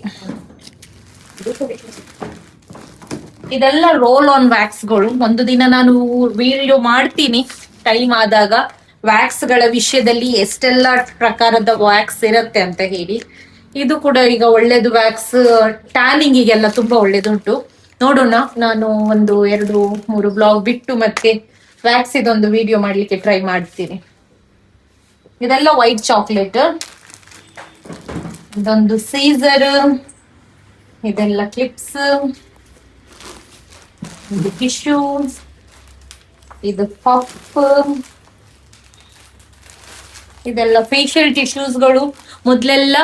ಇದೆಲ್ಲ ರೋಲ್ ಆನ್ ವ್ಯಾಕ್ಸ್ ಗಳು. ಒಂದು ದಿನ ನಾನು ವಿಡಿಯೋ ಮಾಡ್ತೀನಿ ಟೈಮ್ ಆದಾಗ, ವ್ಯಾಕ್ಸ್ ಗಳ ವಿಷಯದಲ್ಲಿ ಎಷ್ಟೆಲ್ಲ ಪ್ರಕಾರದ ವ್ಯಾಕ್ಸ್ ಇರುತ್ತೆ ಅಂತ ಹೇಳಿ. ಇದು ಕೂಡ ಈಗ ಒಳ್ಳೇದು ವ್ಯಾಕ್ಸ್, ಟ್ಯಾನಿಂಗಿಗೆಲ್ಲ ತುಂಬಾ ಒಳ್ಳೇದುಂಟು. ನೋಡೋಣ, ನಾನು ಒಂದು 2-3 ಬ್ಲಾಗ್ ಬಿಟ್ಟು ಮತ್ತೆ ವ್ಯಾಕ್ಸ್ ಇದೊಂದು ವಿಡಿಯೋ ಮಾಡ್ಲಿಕ್ಕೆ ಟ್ರೈ ಮಾಡ್ತೀನಿ. ಇದೆಲ್ಲ ವೈಟ್ ಚಾಕ್ಲೇಟ್. ಇದೊಂದು ಸೀಸರ್. ಇದೆಲ್ಲ ಕ್ಲಿಪ್ಸ್. ಇದು ಟಿಶ್ಯೂ. ಇದು ಪಫ್. ಇದೆಲ್ಲ ಫೇಶಿಯಲ್ ಟಿಶ್ಯೂಸ್ಗಳು. ಮೊದ್ಲೆಲ್ಲ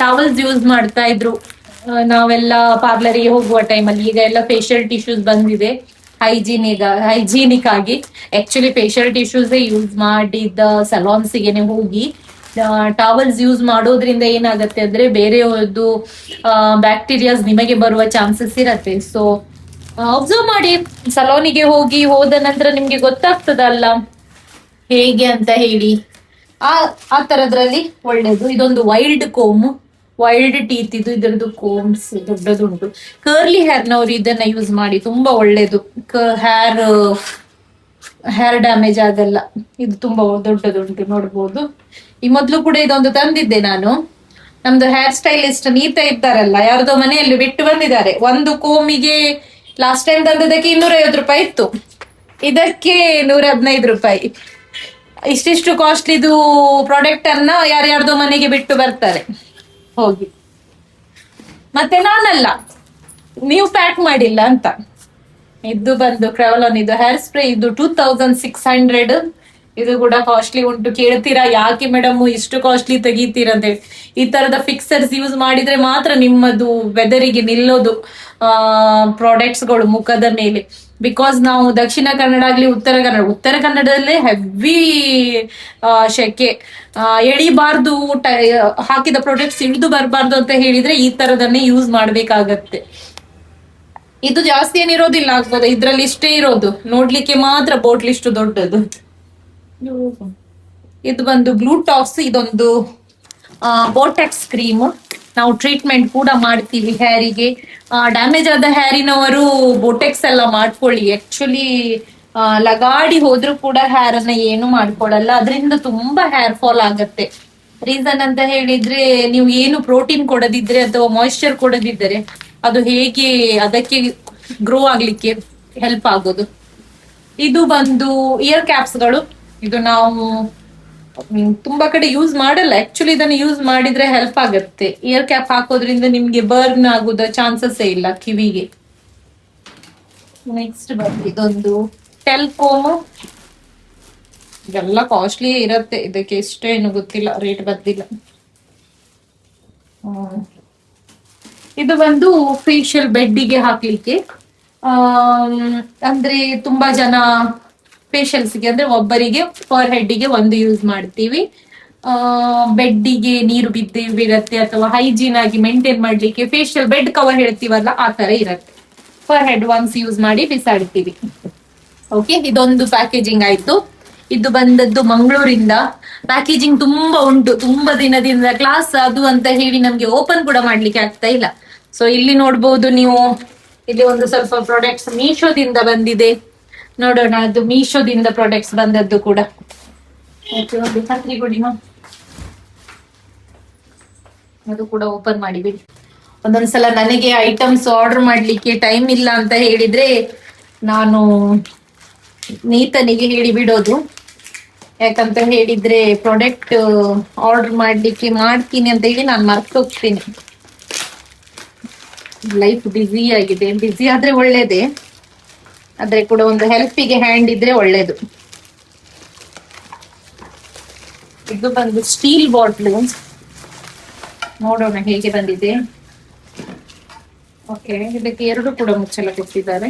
ಟವಲ್ಸ್ ಯೂಸ್ ಮಾಡ್ತಾ ಇದ್ರು ನಾವೆಲ್ಲ ಪಾರ್ಲರಿಗೆ ಹೋಗುವ ಟೈಮಲ್ಲಿ. ಈಗ ಎಲ್ಲ ಫೇಶಿಯಲ್ ಟಿಶ್ಯೂಸ್ ಬಂದಿದೆ ಹೈಜೀನಿಕ್ ಆಗಿ. ಆಕ್ಚುಲಿ ಫೇಶಿಯಲ್ ಟಿಶ್ಯೂಸ್ ಯೂಸ್ ಮಾಡಿದ ಸಲೂನ್ಸ್ಗೆನೆ ಹೋಗಿ ಟವಲ್ಸ್ ಯೂಸ್ ಮಾಡೋದ್ರಿಂದ ಏನಾಗತ್ತೆ ಅಂದ್ರೆ ಬೇರೆಯವ್ರದ್ದು ಬ್ಯಾಕ್ಟೀರಿಯಾಸ್ ನಿಮಗೆ ಬರುವ ಚಾನ್ಸಸ್ ಇರತ್ತೆ. ಸೊ ಅಬ್ಸರ್ವ್ ಮಾಡಿ, ಸಲೂನಿಗೆ ಹೋದ ನಂತರ ನಿಮ್ಗೆ ಗೊತ್ತಾಗ್ತದಲ್ಲ ಹೇಗೆ ಅಂತ ಹೇಳಿ. ಆ ತರದ್ರಲ್ಲಿ ಒಳ್ಳೇದು. ಇದೊಂದು ವೈಲ್ಡ್ ಕೋಮ್, ವೈಲ್ಡ್ ಟೀತ್. ಇದರದ್ದು ಕೋಮ್ಸ್ ದೊಡ್ಡದುಂಟು. ಕರ್ಲಿ ಹೇರ್ನವ್ರು ಇದನ್ನ ಯೂಸ್ ಮಾಡಿ, ತುಂಬಾ ಒಳ್ಳೇದು. ಹೇರ್ ಡ್ಯಾಮೇಜ್ ಆಗಲ್ಲ. ಇದು ತುಂಬಾ ದೊಡ್ಡದುಂಟು, ನೋಡ್ಬೋದು. ಈ ಮೊದ್ಲು ಕೂಡ ಇದೊಂದು ತಂದಿದ್ದೆ ನಾನು. ನಮ್ದು ಹೇರ್ ಸ್ಟೈಲಿಸ್ಟ್ ನೀತಾ ಇದ್ದಾರಲ್ಲ, ಯಾರ್ದೋ ಮನೆಯಲ್ಲಿ ಬಿಟ್ಟು ಬಂದಿದ್ದಾರೆ. ಒಂದು ಕೋಮಿಗೆ ಲಾಸ್ಟ್ ಟೈಮ್ ತಂದದಕ್ಕೆ 250 ರೂಪಾಯಿ ಇತ್ತು, ಇದಕ್ಕೆ 115 ರೂಪಾಯಿ. ಇಷ್ಟಿಷ್ಟು ಕಾಸ್ಟ್ಲಿದು ಪ್ರಾಡಕ್ಟ್ ಅನ್ನ ಯಾರ್ಯಾರ್ದೋ ಮನೆಗೆ ಬಿಟ್ಟು ಬರ್ತಾರೆ ಹೋಗಿ. ಮತ್ತೆ ನಾನಲ್ಲ, ನೀವು ಪ್ಯಾಕ್ ಮಾಡಿಲ್ಲ ಅಂತ. ಇದು ಬಂದು ಕ್ರೆವಲಾನ್, ಇದು ಹೇರ್ ಸ್ಪ್ರೇ. ಇದು 2600. ಇದು ಕೂಡ ಕಾಸ್ಟ್ಲಿ ಉಂಟು. ಕೇಳ್ತೀರಾ ಯಾಕೆ ಮೇಡಮ್ ಇಷ್ಟು ಕಾಸ್ಟ್ಲಿ ತೆಗಿತೀರಾ ಅಂತ ಹೇಳಿ. ಈ ತರದ ಫಿಕ್ಸರ್ಸ್ ಯೂಸ್ ಮಾಡಿದ್ರೆ ಮಾತ್ರ ನಿಮ್ಮದು ವೆದರಿಗೆ ನಿಲ್ಲೋದು ಪ್ರಾಡಕ್ಟ್ಸ್ ಗಳು ಮುಖದ ಮೇಲೆ. ಬಿಕಾಸ್ ನಾವು ದಕ್ಷಿಣ ಕನ್ನಡ ಆಗ್ಲಿ ಉತ್ತರ ಕನ್ನಡದಲ್ಲೇ ಹೆವಿ ಶೆಕೆ, ಎಳಿಬಾರ್ದು, ಹಾಕಿದ ಪ್ರಾಡಕ್ಟ್ಸ್ ಇಳಿದು ಬರಬಾರ್ದು ಅಂತ ಹೇಳಿದ್ರೆ ಈ ತರದನ್ನೇ ಯೂಸ್ ಮಾಡ್ಬೇಕಾಗತ್ತೆ. ಇದು ಜಾಸ್ತಿ ಏನಿರೋದಿಲ್ಲ, ಆಗ್ಬೋದು. ಇದ್ರಲ್ಲಿ ಇಷ್ಟೇ ಇರೋದು, ನೋಡ್ಲಿಕ್ಕೆ ಮಾತ್ರ ಬೋಟ್ಲ್ ಇಷ್ಟು ದೊಡ್ಡದು. ಇದು ಬಂದು ಗ್ಲೂಟಾಕ್ಸ್. ಇದೊಂದು ಬೋಟೆಕ್ಸ್ ಕ್ರೀಮ್. ನಾವು ಟ್ರೀಟ್ಮೆಂಟ್ ಕೂಡ ಮಾಡ್ತೀವಿ ಹೇರಿಗೆ. ಡ್ಯಾಮೇಜ್ ಆದ ಹೇರಿನವರು ಬೋಟೆಕ್ಸ್ ಎಲ್ಲ ಮಾಡ್ಕೊಳ್ಳಿ. ಆಕ್ಚುಲಿ ಲಗಾಡಿ ಹೋದ್ರೂ ಕೂಡ ಹೇರ್ ಅನ್ನ ಏನು ಮಾಡ್ಕೊಳಲ್ಲ, ಅದರಿಂದ ತುಂಬಾ ಹೇರ್ ಫಾಲ್ ಆಗತ್ತೆ. ರೀಸನ್ ಅಂತ ಹೇಳಿದ್ರೆ, ನೀವು ಏನು ಪ್ರೋಟೀನ್ ಕೊಡದಿದ್ರೆ ಅಥವಾ ಮಾಯಿಶ್ಚರ್ ಕೊಡದಿದ್ದರೆ ಅದು ಹೇಗೆ ಅದಕ್ಕೆ ಗ್ರೋ ಆಗ್ಲಿಕ್ಕೆ ಹೆಲ್ಪ್ ಆಗೋದು. ಇದು ಬಂದು ಇಯರ್ ಕ್ಯಾಪ್ಸ್ಗಳು. ಇದು ನಾವು ತುಂಬಾ ಕಡೆ ಯೂಸ್ ಮಾಡಲ್ಲ, ಆಕ್ಚುಲಿ ಇದನ್ನ ಯೂಸ್ ಮಾಡಿದ್ರೆ ಹೆಲ್ಪ್ ಆಗತ್ತೆ. ಇಯರ್ ಕ್ಯಾಪ್ ಹಾಕೋದ್ರಿಂದ ನಿಮ್ಗೆ ಬರ್ನ್ ಆಗೋದ ಚಾನ್ಸಸ್ ಇಲ್ಲ ಕಿವಿಗೆ. ನೆಕ್ಸ್ಟ್ ಬಂದು ಇದೊಂದು ಟೆಲ್ಕೋಮ್. ಇದೆಲ್ಲ ಕಾಸ್ಟ್ಲಿ ಇರತ್ತೆ, ಇದಕ್ಕೆ ಎಷ್ಟೇನು ಗೊತ್ತಿಲ್ಲ, ರೇಟ್ ಬಂದಿಲ್ಲ. ಇದು ಬಂದು ಫೇಶಿಯಲ್ ಬೆಡ್ಡಿಗೆ ಹಾಕ್ಲಿಕ್ಕೆ. ಅಂದ್ರೆ ತುಂಬಾ ಜನ ಫೇಶಿಯಲ್ಸ್ಗೆ ಅಂದ್ರೆ ಒಬ್ಬರಿಗೆ ಪರ್ ಹೆಡ್ಗೆ ಒಂದು ಯೂಸ್ ಮಾಡ್ತೀವಿ. ಬೆಡ್ಡಿಗೆ ನೀರು ಬಿರತ್ತೆ ಅಥವಾ ಹೈಜೀನ್ ಆಗಿ ಮೇಂಟೈನ್ ಮಾಡ್ಲಿಕ್ಕೆ ಫೇಶಿಯಲ್ ಬೆಡ್ ಕವರ್ ಹೇಳ್ತೀವಲ್ಲ, ಆ ತರ ಇರತ್ತೆ. ಪರ್ ಹೆಡ್ ಒನ್ಸ್ ಯೂಸ್ ಮಾಡಿ ಬಿಸಾಡ್ತೀವಿ. ಓಕೆ, ಇದೊಂದು ಪ್ಯಾಕೇಜಿಂಗ್ ಆಯ್ತು. ಇದು ಬಂದದ್ದು ಮಂಗಳೂರಿಂದ. ಪ್ಯಾಕೇಜಿಂಗ್ ತುಂಬಾ ಉಂಟು, ತುಂಬಾ ದಿನದಿಂದ ಕ್ಲಾಸ್ ಅದು ಅಂತ ಹೇಳಿ ನಮ್ಗೆ ಓಪನ್ ಕೂಡ ಮಾಡ್ಲಿಕ್ಕೆ ಆಗ್ತಾ ಇಲ್ಲ. ಸೊ ಇಲ್ಲಿ ನೋಡ್ಬೋದು ನೀವು, ಇಲ್ಲಿ ಒಂದು ಸ್ವಲ್ಪ ಪ್ರಾಡಕ್ಟ್ಸ್ ಮೀಶೋದಿಂದ ಬಂದಿದೆ. ನೋಡೋಣ, ಅದು ಮೀಶೋದಿಂದ ಪ್ರಾಡಕ್ಟ್ಸ್ ಬಂದದ್ದು ಕೂಡ. ಒಂದು ಛತ್ರಿ ಕೊಡಿ ಮಾ, ಅದು ಕೂಡ ಓಪನ್ ಮಾಡಿಬಿಡಿ. ಒಂದೊಂದ್ಸಲ ನನಗೆ ಐಟಮ್ಸ್ ಆರ್ಡರ್ ಮಾಡ್ಲಿಕ್ಕೆ ಟೈಮ್ ಇಲ್ಲ ಅಂತ ಹೇಳಿದ್ರೆ ನಾನು ನೀತನಿಗೆ ಹೇಳಿ ಬಿಡೋದು. ಯಾಕಂತ ಹೇಳಿದ್ರೆ ಪ್ರಾಡಕ್ಟ್ ಆರ್ಡರ್ ಮಾಡ್ತೀನಿ ಅಂತ ಹೇಳಿ ನಾನು ಮರ್ತು ಹೋಗ್ತೀನಿ. ಲೈಫ್ ಬ್ಯುಸಿ ಆಗಿದೆ, ಬ್ಯುಸಿ ಆದ್ರೆ ಒಳ್ಳೇದೇ, ಆದ್ರೆ ಕೂಡ ಒಂದು ಹೆಲ್ಪಿಗೆ ಹ್ಯಾಂಡ್ ಇದ್ರೆ ಒಳ್ಳೇದು. ಇದು ಬಂದು ಸ್ಟೀಲ್ ಬಾಟ್ಲು. ನೋಡೋಣ ಹೇಗೆ ಬಂದಿದೆ. ಓಕೆ, ಇದಕ್ಕೆ ಎರಡು ಕೂಡ ಮುಚ್ಚಳ ಕೊಟ್ಟಿದ್ದಾರೆ.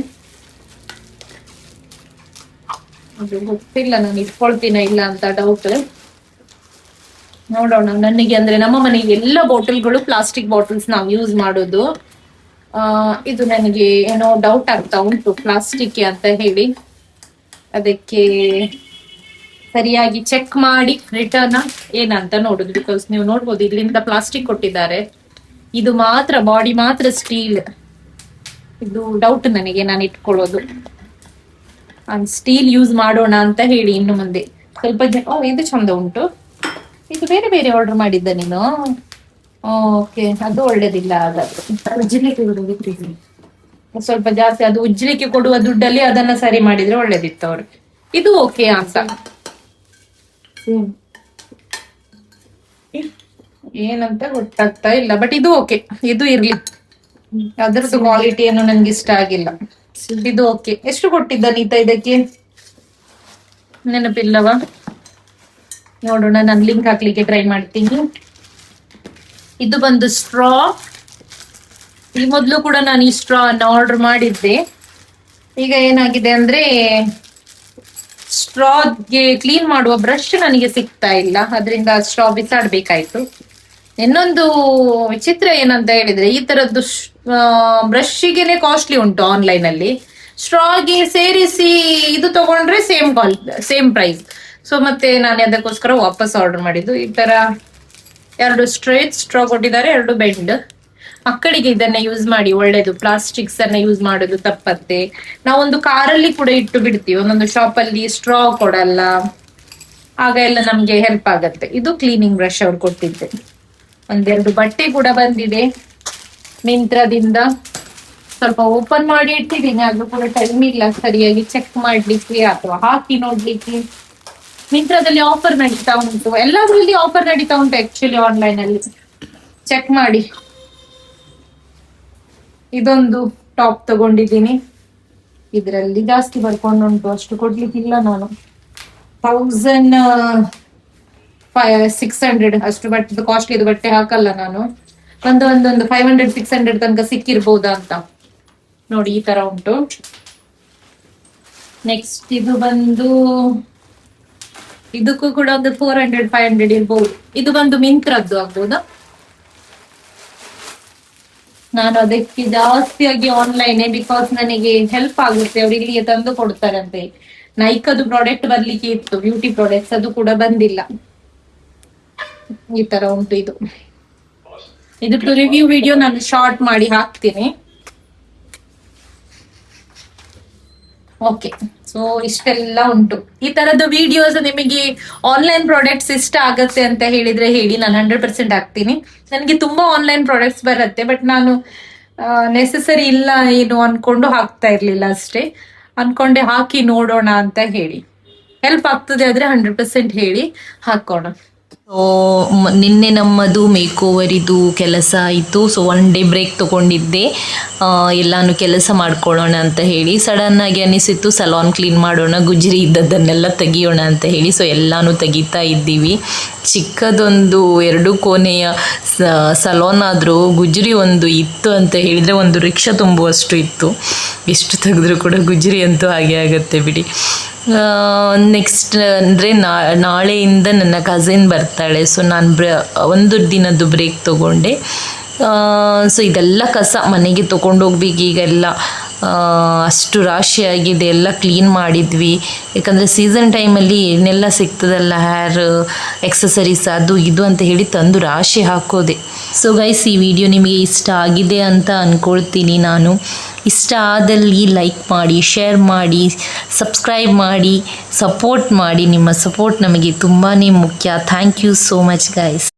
ಅದು ಗೊತ್ತಿಲ್ಲ, ನಾನು ಇಟ್ಕೊಳ್ತೀನ ಇಲ್ಲ ಅಂತ ಡೌಟ್. ನೋಡೋಣ. ನನಗೆ ಅಂದ್ರೆ ನಮ್ಮ ಮನೆಗೆ ಎಲ್ಲ ಬಾಟಲ್ಗಳು ಪ್ಲಾಸ್ಟಿಕ್ ಬಾಟಲ್ಸ್ ನಾವು ಯೂಸ್ ಮಾಡೋದು. ಇದು ನನಗೆ ಏನೋ ಡೌಟ್ ಆಗ್ತಾ ಉಂಟು ಪ್ಲಾಸ್ಟಿಕ್ ಅಂತ ಹೇಳಿ. ಅದಕ್ಕೆ ಸರಿಯಾಗಿ ಚೆಕ್ ಮಾಡಿ ರಿಟರ್ನ್ ಏನಂತ ನೋಡುದು. ಬಿಕಾಸ್ ನೀವು ನೋಡ್ಬೋದು ಇಲ್ಲಿಂದ ಪ್ಲಾಸ್ಟಿಕ್ ಕೊಟ್ಟಿದ್ದಾರೆ, ಇದು ಮಾತ್ರ ಬಾಡಿ ಮಾತ್ರ ಸ್ಟೀಲ್. ಇದು ಡೌಟ್ ನನಗೆ, ನಾನು ಇಟ್ಕೊಳ್ಳೋದು ಸ್ಟೀಲ್ ಯೂಸ್ ಮಾಡೋಣ ಅಂತ ಹೇಳಿ ಇನ್ನು ಮುಂದೆ. ಸ್ವಲ್ಪ ಇದು ಚಂದ ಉಂಟು. ಇದು ಬೇರೆ ಬೇರೆ ಆರ್ಡರ್ ಮಾಡಿದ್ದ ನೀನು? ಓಕೆ, ಅದು ಒಳ್ಳೇದಿಲ್ಲ. ಹಾಗಾದ್ರೆ ಸ್ವಲ್ಪ ಜಾಸ್ತಿ ಅದು ಉಜ್ಜಲಿಕ್ಕೆ ಕೊಡುವ ದುಡ್ಡಲ್ಲಿ ಅದನ್ನ ಸರಿ ಮಾಡಿದ್ರೆ ಒಳ್ಳೇದಿತ್ತು ಅವ್ರು. ಇದು ಓಕೆ ಅಂತ ಏನಂತ ಗೊತ್ತಾಗ್ತಾ ಇಲ್ಲ, ಬಟ್ ಇದು ಓಕೆ, ಇದು ಇರ್ಲಿ. ಅದರದ್ದು ಕ್ವಾಲಿಟಿ ಏನು ನನ್ಗೆ ಇಷ್ಟ ಆಗಿಲ್ಲ. ಇದು ಓಕೆ. ಎಷ್ಟು ಕೊಟ್ಟಿದ್ದ ನೀತ ಇದಕ್ಕೆ? ನೆನಪಿಲ್ಲವಾ? ನೋಡೋಣ, ನಾನು ಲಿಂಕ್ ಹಾಕ್ಲಿಕ್ಕೆ ಟ್ರೈ ಮಾಡ್ತೀನಿ. ಇದು ಬಂದು ಸ್ಟ್ರಾ. ಈ ಮೊದಲು ಕೂಡ ನಾನು ಈ ಸ್ಟ್ರಾ ಅನ್ನು ಆರ್ಡರ್ ಮಾಡಿದ್ದೆ. ಈಗ ಏನಾಗಿದೆ ಅಂದ್ರೆ ಸ್ಟ್ರಾಗೆ ಕ್ಲೀನ್ ಮಾಡುವ ಬ್ರಷ್ ನನಗೆ ಸಿಗ್ತಾ ಇಲ್ಲ, ಅದರಿಂದ ಸ್ಟ್ರಾ ಬಿಸಾಡ್ಬೇಕಾಯ್ತು. ಇನ್ನೊಂದು ವಿಚಿತ್ರ ಏನಂತ ಹೇಳಿದ್ರೆ, ಈ ತರದ್ದು ಬ್ರಷ್ಗೆನೆ ಕಾಸ್ಟ್ಲಿ ಉಂಟು ಆನ್ಲೈನ್ ಅಲ್ಲಿ. ಸ್ಟ್ರಾಗೆ ಸೇರಿಸಿ ಇದು ತಗೊಂಡ್ರೆ ಸೇಮ್ ಪ್ರೈಸ್. ಸೊ ಮತ್ತೆ ನಾನು ಅದಕ್ಕೋಸ್ಕರ ವಾಪಸ್ ಆರ್ಡರ್ ಮಾಡಿದ್ದು. ಈ ತರ ಎರಡು ಸ್ಟ್ರೇಟ್ ಸ್ಟ್ರಾ ಕೊಟ್ಟಿದ್ದಾರೆ, ಎರಡು ಬೆಂಡ್. ಮಕ್ಕಳಿಗೆ ಇದನ್ನ ಯೂಸ್ ಮಾಡಿ, ಒಳ್ಳೇದು. ಪ್ಲಾಸ್ಟಿಕ್ಸ್ ಅನ್ನ ಯೂಸ್ ಮಾಡೋದು ತಪ್ಪತ್ತೆ. ನಾವೊಂದು ಕಾರಲ್ಲಿ ಕೂಡ ಇಟ್ಟು ಬಿಡ್ತೀವಿ, ಒಂದೊಂದು ಶಾಪ್ ಅಲ್ಲಿ ಸ್ಟ್ರಾ ಕೊಡಲ್ಲ, ಆಗ ಎಲ್ಲ ನಮ್ಗೆ ಹೆಲ್ಪ್ ಆಗತ್ತೆ. ಇದು ಕ್ಲೀನಿಂಗ್ ಬ್ರಷ್ ಅವ್ರು ಕೊಟ್ಟಿದ್ದೆ. ಒಂದೆರಡು ಬಟ್ಟೆ ಕೂಡ ಬಂದಿದೆ ಮಿಂತ್ರದಿಂದ. ಸ್ವಲ್ಪ ಓಪನ್ ಮಾಡಿ ಇಟ್ಟಿದ್ದೀನಿ, ಆದ್ರೂ ಕೂಡ ಟೈಮ್ ಇಲ್ಲ ಸರಿಯಾಗಿ ಚೆಕ್ ಮಾಡ್ಲಿಕ್ಕೆ ಅಥವಾ ಹಾಕಿ ನೋಡ್ಲಿಕ್ಕೆ. ಮಿಂತ್ರದಲ್ಲಿ ಆಫರ್ ನಡೀತಾ ಉಂಟು, ಎಲ್ಲದರಲ್ಲಿ ಆಫರ್ ನಡೀತಾ ಉಂಟು ಆಕ್ಚುಲಿ ಆನ್ಲೈನ್ ಅಲ್ಲಿ. ಚೆಕ್ ಮಾಡಿ. ಇದೊಂದು ಟಾಪ್ ತಗೊಂಡಿದ್ದೀನಿ, ಇದರಲ್ಲಿ ಜಾಸ್ತಿ ಬರ್ಕೊಂಡುಂಟು, ಅಷ್ಟು ಕೊಡ್ಲಿಕ್ಕಿಲ್ಲ ನಾನು. 1600 ಅಷ್ಟು ಬಟ್ಟೆ ಕಾಸ್ಟ್ಲಿ ಇದು ಬಟ್ಟೆ ಹಾಕಲ್ಲ ನಾನು. ಒಂದು 500-600 ತನಕ ಸಿಕ್ಕಿರ್ಬೋದಾ ಅಂತ ನೋಡಿ. ಈ ತರ ಉಂಟು. ನೆಕ್ಸ್ಟ್ ಇದು ಬಂದು ಇದಕ್ಕೂ ಕೂಡ ಒಂದು 400-500 ಇರ್ಬೋದು. ಇದು ಬಂದು ಮಿಂತ್ರದ್ದು ಆಗ್ಬೋದಾ? ನಾನು ಅದಕ್ಕೆ ಜಾಸ್ತಿಯಾಗಿ ಆನ್ಲೈನ್, ಬಿಕಾಸ್ ನನಗೆ ಹೆಲ್ಪ್ ಆಗುತ್ತೆ, ಅವ್ರು ಇಲ್ಲಿಗೆ ತಂದು ಕೊಡ್ತಾರಂತೆ. ನೈಕದು ಪ್ರಾಡಕ್ಟ್ ಬರ್ಲಿಕ್ಕೆ ಇತ್ತು, ಬ್ಯೂಟಿ ಪ್ರಾಡಕ್ಟ್ಸ್, ಅದು ಕೂಡ ಬಂದಿಲ್ಲ. ಈ ತರ ಉಂಟು ಇದು. ಇದಕ್ಕೆ ರಿವ್ಯೂ ವಿಡಿಯೋ ನಾನು ಶಾರ್ಟ್ ಮಾಡಿ ಹಾಕ್ತೀನಿ. ಓಕೆ, ಸೊ ಇಷ್ಟೆಲ್ಲ ಉಂಟು. ಈ ತರದ ವಿಡಿಯೋಸ್ ನಿಮಗೆ ಆನ್ಲೈನ್ ಪ್ರಾಡಕ್ಟ್ಸ್ ಇಷ್ಟ ಆಗತ್ತೆ ಅಂತ ಹೇಳಿದ್ರೆ ಹೇಳಿ, ನಾನು 100% ಹಾಕ್ತೀನಿ. ನನಗೆ ತುಂಬಾ ಆನ್ಲೈನ್ ಪ್ರಾಡಕ್ಟ್ಸ್ ಬರುತ್ತೆ, ಬಟ್ ನಾನು ನೆಸೆಸರಿ ಇಲ್ಲ ಏನು ಅನ್ಕೊಂಡು ಹಾಕ್ತಾ ಇರ್ಲಿಲ್ಲ ಅಷ್ಟೇ. ಅನ್ಕೊಂಡೆ ಹಾಕಿ ನೋಡೋಣ ಅಂತ ಹೇಳಿ. ಹೆಲ್ಪ್ ಆಗ್ತದೆ ಆದ್ರೆ 100% ಹೇಳಿ, ಹಾಕೋಣ. ಸೊ ನಿನ್ನೆ ನಮ್ಮದು ಮೇಕ್ ಓವರಿದು ಕೆಲಸ ಆಯಿತು. ಸೊ 1 ಡೇ ಬ್ರೇಕ್ ತೊಗೊಂಡಿದ್ದೆ, ಎಲ್ಲಾನು ಕೆಲಸ ಮಾಡ್ಕೊಳ್ಳೋಣ ಅಂತ ಹೇಳಿ. ಸಡನ್ನಾಗಿ ಅನಿಸಿತ್ತು ಸಲಾನ್ ಕ್ಲೀನ್ ಮಾಡೋಣ, ಗುಜರಿ ಇದ್ದದ್ದನ್ನೆಲ್ಲ ತೆಗಿಯೋಣ ಅಂತ ಹೇಳಿ. ಸೊ ಎಲ್ಲಾನು ತೆಗಿತಾ ಇದ್ದೀವಿ. ಚಿಕ್ಕದೊಂದು 2 ಕೋಣೆಯ ಸಲೂನ್ ಆದರೂ ಗುಜರಿ ಒಂದು ಇತ್ತು ಅಂತ ಹೇಳಿದರೆ ಒಂದು ರಿಕ್ಷಾ ತುಂಬುವಷ್ಟು ಇತ್ತು. ಎಷ್ಟು ತೆಗೆದ್ರೂ ಕೂಡ ಗುಜರಿ ಅಂತೂ ಹಾಗೆ ಆಗುತ್ತೆ ಬಿಡಿ. ನೆಕ್ಸ್ಟ್ ಅಂದರೆ ನಾಳೆಯಿಂದ ನನ್ನ ಕಸಿನ್ ಬರ್ತಾಳೆ. ಸೊ ನಾನು ಒಂದು ದಿನದ್ದು ಬ್ರೇಕ್ ತೊಗೊಂಡೆ. ಸೊ ಇದೆಲ್ಲ ಕಸ ಮನೆಗೆ ತೊಗೊಂಡೋಗ್ಬೇಕು ಈಗೆಲ್ಲ. ಅಷ್ಟು ರಾಶಿಯಾಗಿದೆ, ಎಲ್ಲ ಕ್ಲೀನ್ ಮಾಡಿದ್ವಿ. ಯಾಕಂದರೆ ಸೀಸನ್ ಟೈಮಲ್ಲಿ ಏನೆಲ್ಲ ಸಿಗ್ತದಲ್ಲ, ಹೇರ್ ಎಕ್ಸಸರೀಸ್ ಅದು ಇದು ಅಂತ ಹೇಳಿ ತಂದು ರಾಶಿ ಹಾಕೋದೆ. ಸೊ ಗೈಸ್, ಈ ವಿಡಿಯೋ ನಿಮಗೆ ಇಷ್ಟ ಆಗಿದೆ ಅಂತ ಅಂದ್ಕೊಳ್ತೀನಿ ನಾನು. ಇಷ್ಟ ಆದಲ್ಲಿ ಲೈಕ್ ಮಾಡಿ, ಶೇರ್ ಮಾಡಿ, ಸಬ್ಸ್ಕ್ರೈಬ್ ಮಾಡಿ, ಸಪೋರ್ಟ್ ಮಾಡಿ. ನಿಮ್ಮ ಸಪೋರ್ಟ್ ನಮಗೆ ತುಂಬಾ ಮುಖ್ಯ. Thank you so much guys.